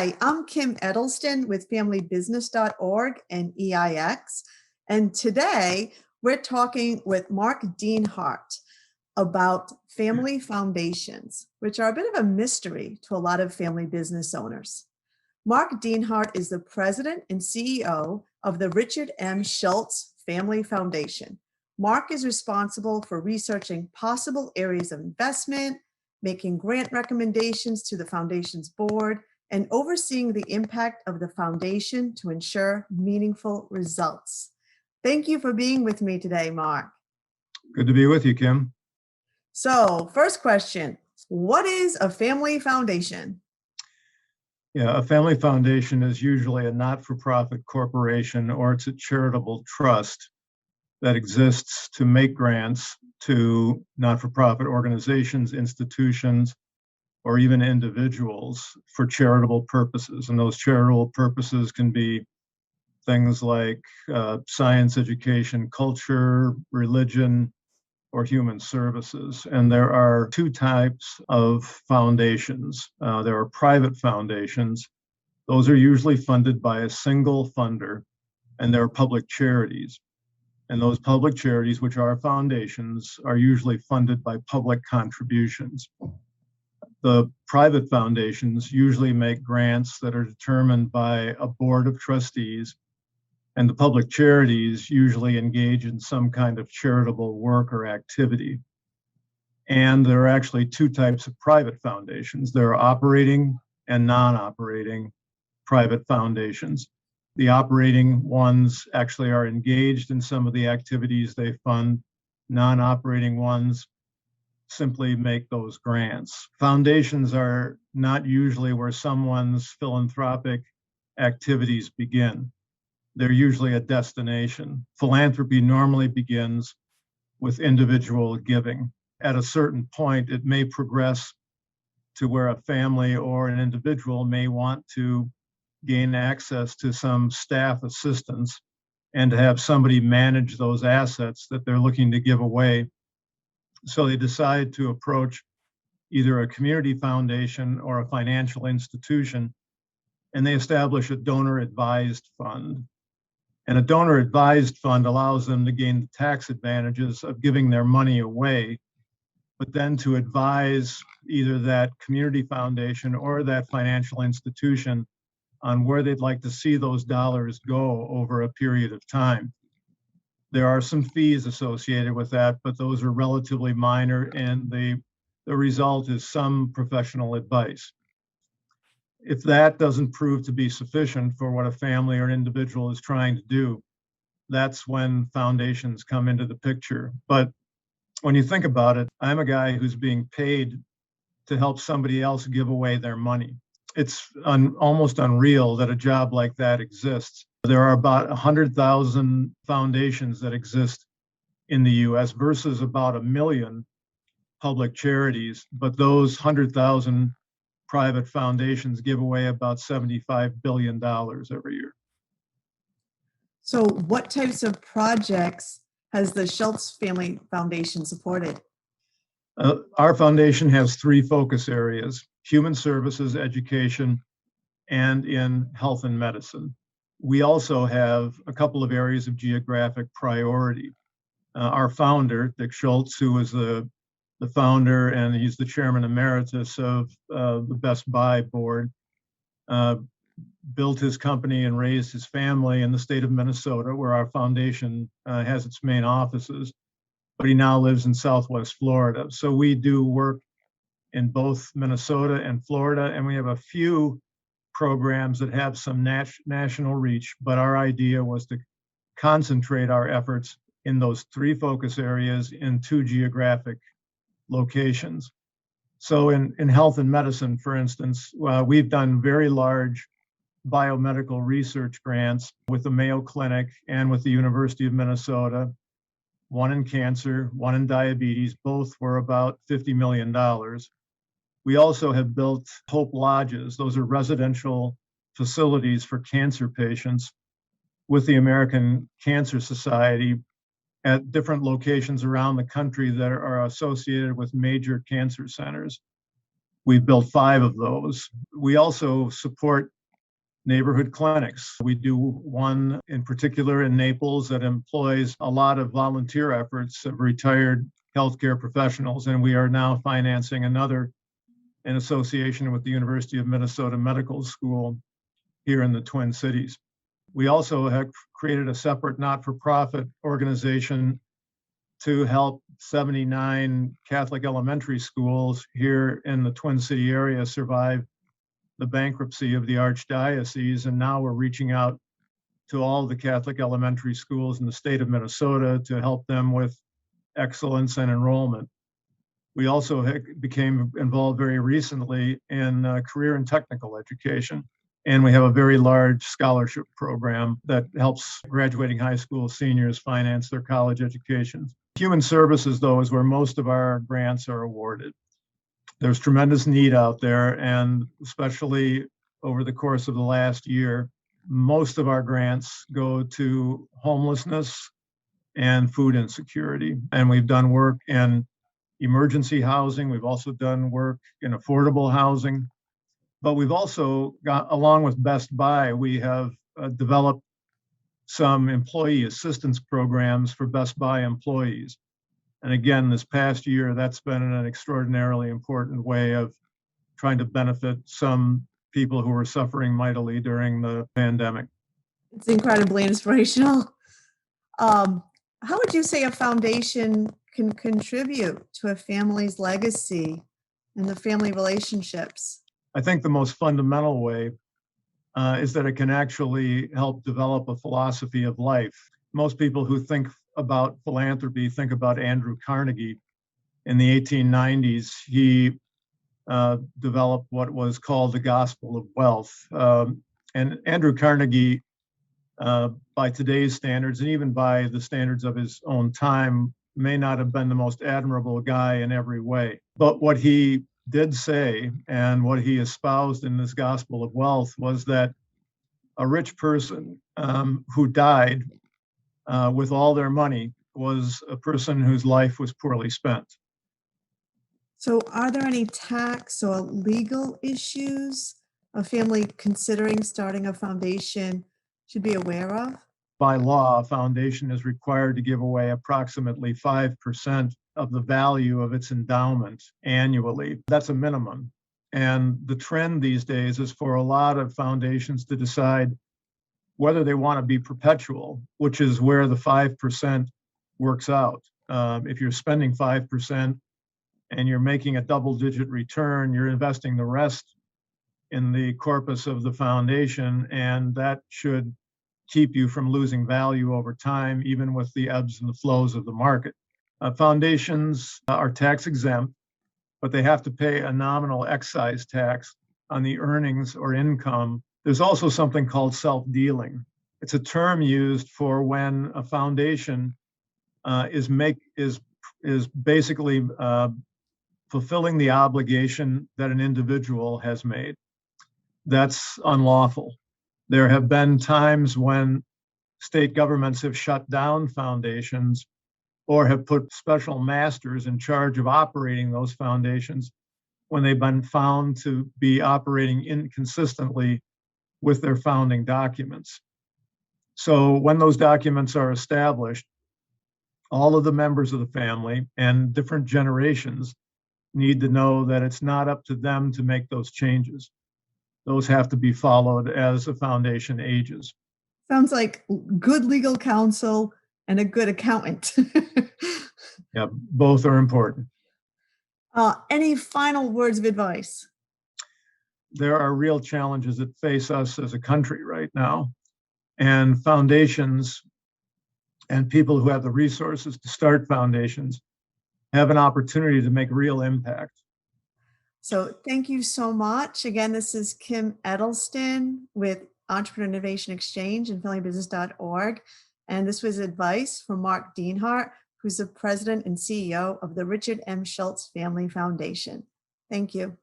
Hi, I'm Kim Edelston with FamilyBusiness.org and EIX. And today we're talking with Mark Deanhart about family foundations, which are a bit of a mystery to a lot of family business owners. Mark Deanhart is the president and CEO of the Richard M. Schulze Family Foundation. Mark is responsible for researching possible areas of investment, making grant recommendations to the foundation's board, and overseeing the impact of the foundation to ensure meaningful results. Thank you for being with me today, Mark. Good to be with you, Kim. So, first question, what is a family foundation? Yeah, a family foundation is usually a not-for-profit corporation or it's a charitable trust that exists to make grants to not-for-profit organizations, institutions, or even individuals for charitable purposes. And those charitable purposes can be things like science, education, culture, religion, or human services. And there are two types of foundations. There are private foundations. Those are usually funded by a single funder, and there are public charities. And those public charities, which are foundations, are usually funded by public contributions. The private foundations usually make grants that are determined by a board of trustees, and the public charities usually engage in some kind of charitable work or activity. And there are actually two types of private foundations. There are operating and non-operating private foundations. The operating ones actually are engaged in some of the activities they fund. Non-operating ones simply make those grants. Foundations are not usually where someone's philanthropic activities begin. They're usually a destination. Philanthropy normally begins with individual giving. At a certain point, it may progress to where a family or an individual may want to gain access to some staff assistance and to have somebody manage those assets that they're looking to give away. So they decide to approach either a community foundation or a financial institution, and they establish a donor-advised fund. And a donor-advised fund allows them to gain the tax advantages of giving their money away, but then to advise either that community foundation or that financial institution on where they'd like to see those dollars go over a period of time. There are some fees associated with that, but those are relatively minor, and the result is some professional advice. If that doesn't prove to be sufficient for what a family or an individual is trying to do, that's when foundations come into the picture. But when you think about it, I'm a guy who's being paid to help somebody else give away their money. It's almost unreal that a job like that exists. There are about 100,000 foundations that exist in the US versus about 1 million public charities, but those 100,000 private foundations give away about $75 billion every year. So what types of projects has the Schulze Family Foundation supported? Our foundation has three focus areas: human services, education, and in health and medicine. We also have a couple of areas of geographic priority. Our founder, Dick Schulze, who was the founder and he's the chairman emeritus of the Best Buy board, built his company and raised his family in the state of Minnesota, where our foundation has its main offices, but he now lives in Southwest Florida. So we do work in both Minnesota and Florida, and we have a few programs that have some national reach, but our idea was to concentrate our efforts in those three focus areas in two geographic locations. So in health and medicine, for instance, we've done very large biomedical research grants with the Mayo Clinic and with the University of Minnesota, one in cancer, one in diabetes. Both were about $50 million. We also have built Hope Lodges. Those are residential facilities for cancer patients with the American Cancer Society at different locations around the country that are associated with major cancer centers. We've built 5 of those. We also support neighborhood clinics. We do one in particular in Naples that employs a lot of volunteer efforts of retired healthcare professionals, and we are now financing another in association with the University of Minnesota Medical School here in the Twin Cities. We also have created a separate not-for-profit organization to help 79 Catholic elementary schools here in the Twin City area survive the bankruptcy of the Archdiocese. And now we're reaching out to all the Catholic elementary schools in the state of Minnesota to help them with excellence and enrollment. We also became involved very recently in career and technical education. And we have a very large scholarship program that helps graduating high school seniors finance their college education. Human services, though, is where most of our grants are awarded. There's tremendous need out there, and especially over the course of the last year, most of our grants go to homelessness and food insecurity. And we've done work in emergency housing. We've also done work in affordable housing. But we've also got, along with Best Buy, we have developed some employee assistance programs for Best Buy employees. And again, this past year, that's been an extraordinarily important way of trying to benefit some people who were suffering mightily during the pandemic. It's incredibly inspirational. How would you say a foundation can contribute to a family's legacy and the family relationships? I think the most fundamental way is that it can actually help develop a philosophy of life. Most people who think about philanthropy think about Andrew Carnegie. In the 1890s, he developed what was called the gospel of wealth. And Andrew Carnegie, by today's standards, and even by the standards of his own time, may not have been the most admirable guy in every way. But what he did say, and what he espoused in this gospel of wealth, was that a rich person who died with all their money was a person whose life was poorly spent. So, are there any tax or legal issues a family considering starting a foundation should be aware of? By law, a foundation is required to give away approximately 5% of the value of its endowment annually. That's a minimum. And the trend these days is for a lot of foundations to decide whether they want to be perpetual, which is where the 5% works out. If you're spending 5% and you're making a double-digit return, you're investing the rest in the corpus of the foundation, and that should keep you from losing value over time, even with the ebbs and the flows of the market. Foundations are tax exempt, but they have to pay a nominal excise tax on the earnings or income. There's also something called self-dealing. It's a term used for when a foundation is basically fulfilling the obligation that an individual has made. That's unlawful. There have been times when state governments have shut down foundations or have put special masters in charge of operating those foundations when they've been found to be operating inconsistently with their founding documents. So when those documents are established, all of the members of the family and different generations need to know that it's not up to them to make those changes. Those have to be followed as a foundation ages. Sounds like good legal counsel and a good accountant. Yeah, both are important. Any final words of advice? There are real challenges that face us as a country right now, and foundations and people who have the resources to start foundations have an opportunity to make real impact. So thank you so much. Again, this is Kim Edelston with Entrepreneur Innovation Exchange and FamilyBusiness.org. And this was advice from Mark Dienhart, who's the president and CEO of the Richard M. Schulze Family Foundation. Thank you.